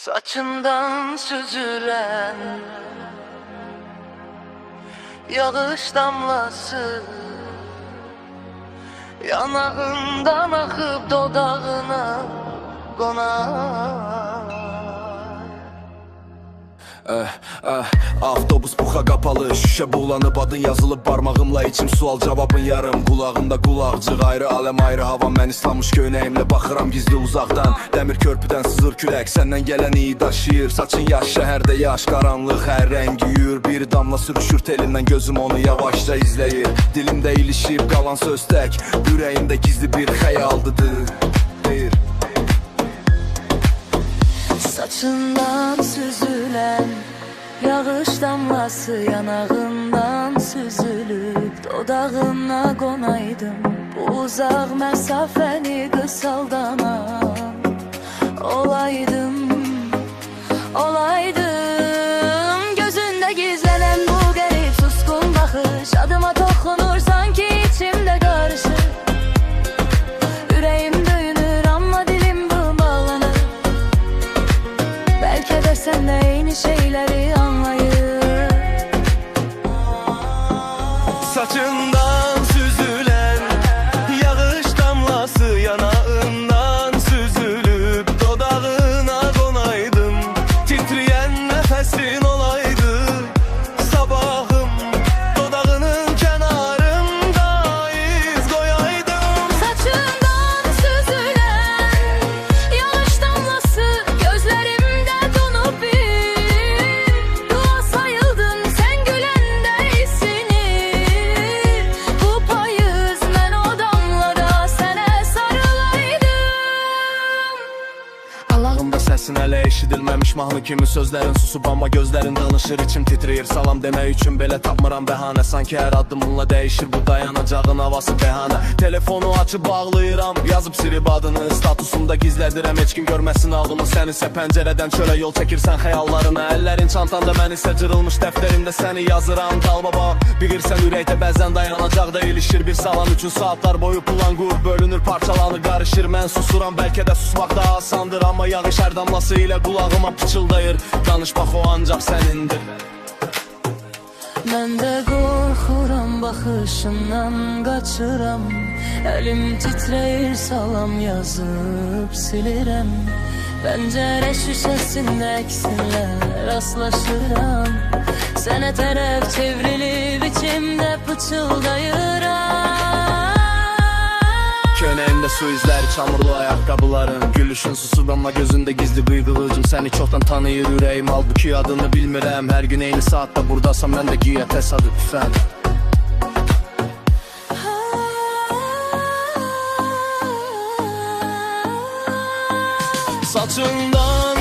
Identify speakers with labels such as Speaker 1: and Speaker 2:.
Speaker 1: Saçından süzülen yağış damlası, yanağından akıp dodağına konar.
Speaker 2: Avtobus buxa qapalı, şüşə bulanıb, adın yazılıb barmağımla, içim sual cavabın yarım. Qulağında qulaqcıq, ayrı aləm ayrı hava, mən islanmış göynəyimlə baxıram gizli uzaqdan. Dəmir körpüdən sızır külək, səndən gələn iyi daşıyır. Saçın yaş, şəhərdə yaş, qaranlıq hər rəngi yuyur. Bir damla sürüşür telindən, gözüm onu yavaşca izləyir. Dilimdə ilişib qalan söz tək, ürəyimdə gizli bir xəyaldıdır.
Speaker 1: Saçından süzülen yağış damlası, yanağından süzülüp dodağına konaydım. Bu uzak mesafeni kısaldanan olaydım, olaydım. Gözünde gizlenen bu garip suskun bakış, adıma dokunur sanki içimde karışır. Yüreğim döyünür ama dilim bağlanır. Belki de sen de aynı şeyleri anlayır.
Speaker 2: Saçından süzülen yağış damlası, yanağından süzülüp dodağına konaydım. Titreyen nefesin olaydı sabahım, dodağının kenarında iz koyaydım.
Speaker 1: Saçından süzülen yağış damlası, gözlerimde donup bir dua sayıldın sen gülende isinir. Bu payız ben o damlara sene sarılaydım.
Speaker 2: Allah'ımda səsin hələ eşidilməmiş mahnı kimi, sözlərin susub amma gözlərin danışır. İçim titrəyir, salam demək üçün belə tapmıram bəhanə. Sanki hər addımınla dəyişir bu dayanacağın havası bəhanə. Telefonu açıb bağlayıram, yazıb silib adını, statusumda gizlədirəm, heç kim görməsin ağlımı. Sən isə pəncərədən çölə yol çəkirsən xəyallarına. Əllərin çantanda, mən isə cırılmış dəftərimdə səni yazıram. Dalbaba, bilirsən ürəkdə bəzən dayanacaq da ilişir. Bir salam üçün saatlar boyu plan qur, bölünür, parçalanır, qarışır. Mən susuram, bəlkə də susmaq daha asandır, amma yağış hər damlası ilə qulağıma pıçıldayır. Danışmaq o ancaq sənindir.
Speaker 1: Mən də qorxuram, baxışından qaçıram. Əlim titrəyir, salam yazıb silirəm. Pəncərə şüşəsində əksinlə rastlaşıram. Sənə tərəf çevrilib içimdə pıçıldayıram.
Speaker 2: Köynəyimdə su izləri, çamurlu ayaqqabıların, gülüşün susub amma gözündə gizli qıyqılıcım. Səni çoxdan tanıyır ürəyim, halbuki adını bilmirəm. Hər gün eyni saatda buradasan, mən də güya təsadüfən. Saçından